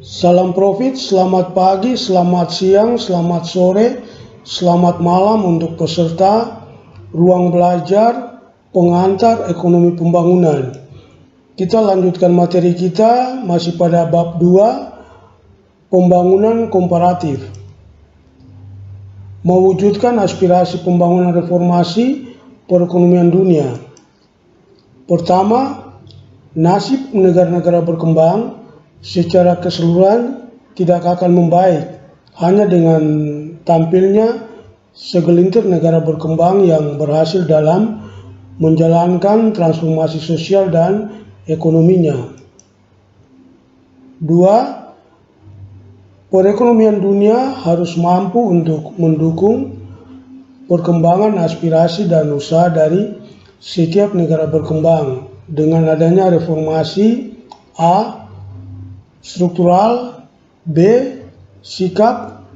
Salam profit, selamat pagi, selamat siang, selamat sore, selamat malam untuk peserta ruang belajar pengantar ekonomi pembangunan. Kita lanjutkan materi kita masih pada bab 2, pembangunan komparatif. Mewujudkan aspirasi pembangunan reformasi perekonomian dunia. Pertama, nasib negara-negara berkembang secara keseluruhan tidak akan membaik hanya dengan tampilnya segelintir negara berkembang yang berhasil dalam menjalankan transformasi sosial dan ekonominya. 2. Perekonomian dunia harus mampu untuk mendukung perkembangan aspirasi dan usaha dari setiap negara berkembang dengan adanya reformasi A. Struktural, B. Sikap,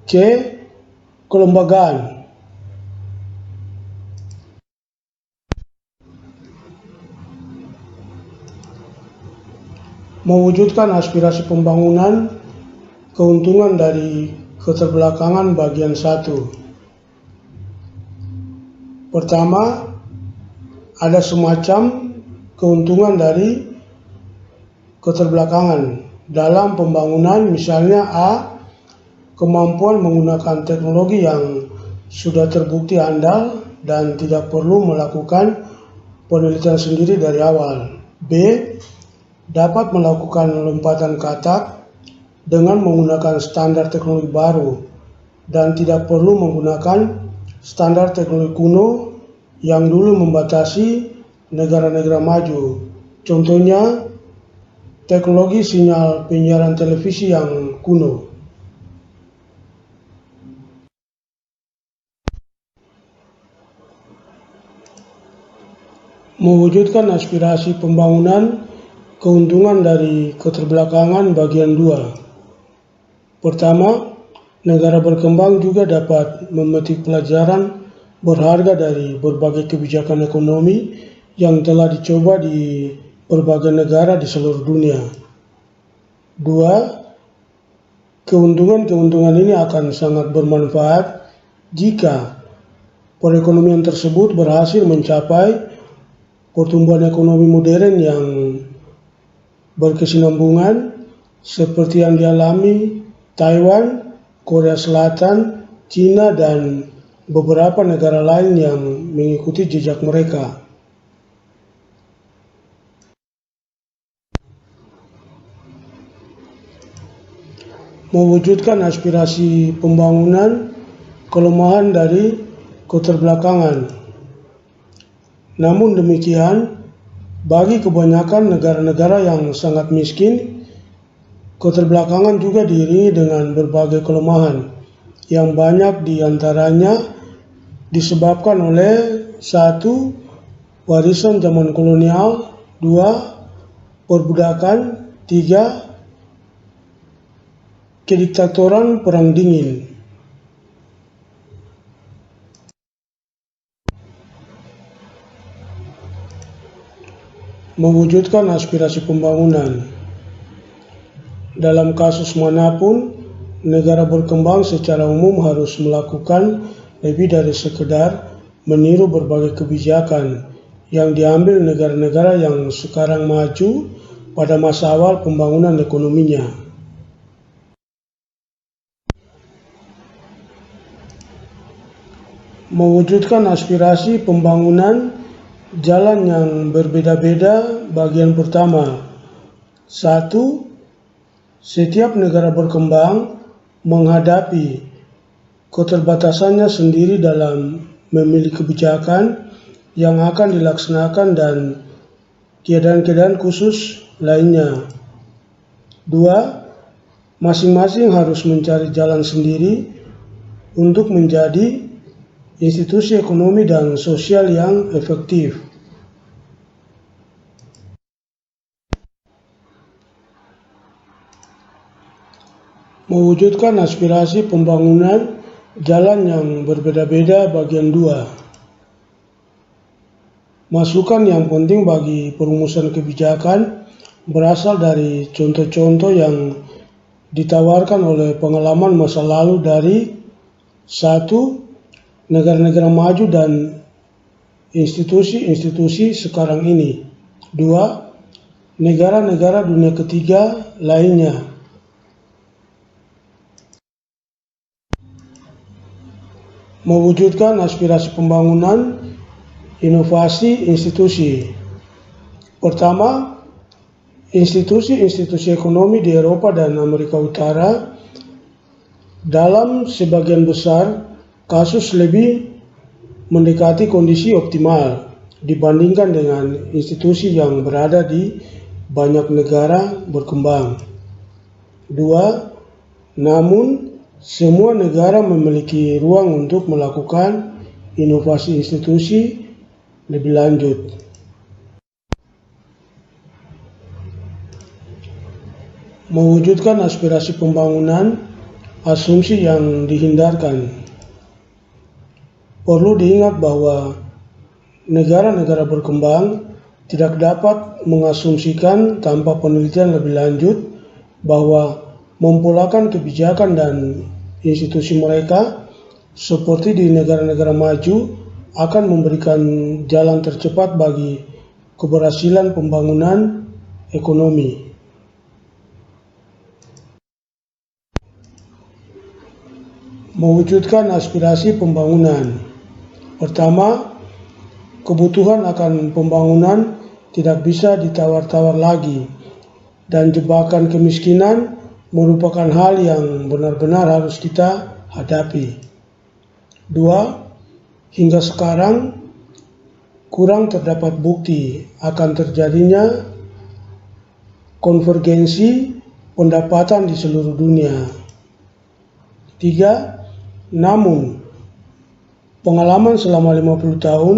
C. Kelembagaan. Mewujudkan aspirasi pembangunan, keuntungan dari keterbelakangan bagian 1. Pertama, ada semacam keuntungan dari keterbelakangan dalam pembangunan, misalnya A. Kemampuan menggunakan teknologi yang sudah terbukti andal dan tidak perlu melakukan penelitian sendiri dari awal. B. Dapat melakukan lompatan katak dengan menggunakan standar teknologi baru dan tidak perlu menggunakan standar teknologi kuno yang dulu membatasi negara-negara maju. Contohnya, teknologi sinyal penyiaran televisi yang kuno. Mewujudkan aspirasi pembangunan, keuntungan dari keterbelakangan bagian 2. Pertama, negara berkembang juga dapat memetik pelajaran berharga dari berbagai kebijakan ekonomi yang telah dicoba di berbagai negara di seluruh dunia. 2. Keuntungan-keuntungan ini akan sangat bermanfaat jika perekonomian tersebut berhasil mencapai pertumbuhan ekonomi modern yang berkesinambungan seperti yang dialami Taiwan, Korea Selatan, China, dan beberapa negara lain yang mengikuti jejak mereka. Mewujudkan aspirasi pembangunan, kelemahan dari keterbelakangan. Namun demikian, bagi kebanyakan negara-negara yang sangat miskin, keterbelakangan juga diiringi dengan berbagai kelemahan, yang banyak di antaranya disebabkan oleh 1. Warisan zaman kolonial, 2. Perbudakan, 3. Kediktatoran Perang Dingin. Mewujudkan aspirasi pembangunan. Dalam kasus manapun, negara berkembang secara umum harus melakukan lebih dari sekedar meniru berbagai kebijakan yang diambil negara-negara yang sekarang maju pada masa awal pembangunan ekonominya. Mewujudkan aspirasi pembangunan, jalan yang berbeda-beda bagian pertama. 1. Setiap negara berkembang menghadapi keterbatasannya sendiri dalam memilih kebijakan yang akan dilaksanakan dan keadaan-keadaan khusus lainnya. 2. Masing-masing harus mencari jalan sendiri untuk menjadi institusi ekonomi dan sosial yang efektif. Mewujudkan aspirasi pembangunan, jalan yang berbeda-beda bagian 2. Masukan yang penting bagi perumusan kebijakan berasal dari contoh-contoh yang ditawarkan oleh pengalaman masa lalu dari 1. Negara-negara maju dan institusi-institusi sekarang ini. 2. Negara-negara dunia ketiga lainnya. Mewujudkan aspirasi pembangunan inovasi institusi. Pertama, institusi-institusi ekonomi di Eropa dan Amerika Utara dalam sebagian besar kasus lebih mendekati kondisi optimal dibandingkan dengan institusi yang berada di banyak negara berkembang. 2. Namun, semua negara memiliki ruang untuk melakukan inovasi institusi lebih lanjut. Mewujudkan aspirasi pembangunan, asumsi yang dihindarkan. Perlu diingat bahwa negara-negara berkembang tidak dapat mengasumsikan tanpa penelitian lebih lanjut bahwa mempolakan kebijakan dan institusi mereka seperti di negara-negara maju akan memberikan jalan tercepat bagi keberhasilan pembangunan ekonomi. Mewujudkan aspirasi pembangunan. Pertama, kebutuhan akan pembangunan tidak bisa ditawar-tawar lagi, dan jebakan kemiskinan merupakan hal yang benar-benar harus kita hadapi. 2. Hingga sekarang, kurang terdapat bukti akan terjadinya konvergensi pendapatan di seluruh dunia. 3. Namun, pengalaman selama 50 tahun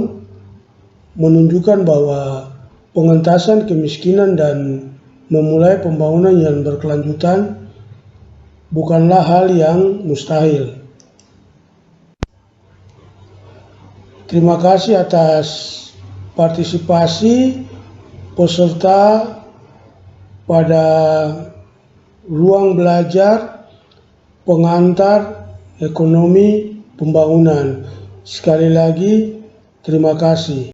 menunjukkan bahwa pengentasan kemiskinan dan memulai pembangunan yang berkelanjutan bukanlah hal yang mustahil. Terima kasih atas partisipasi peserta pada ruang belajar pengantar ekonomi pembangunan. Sekali lagi, terima kasih.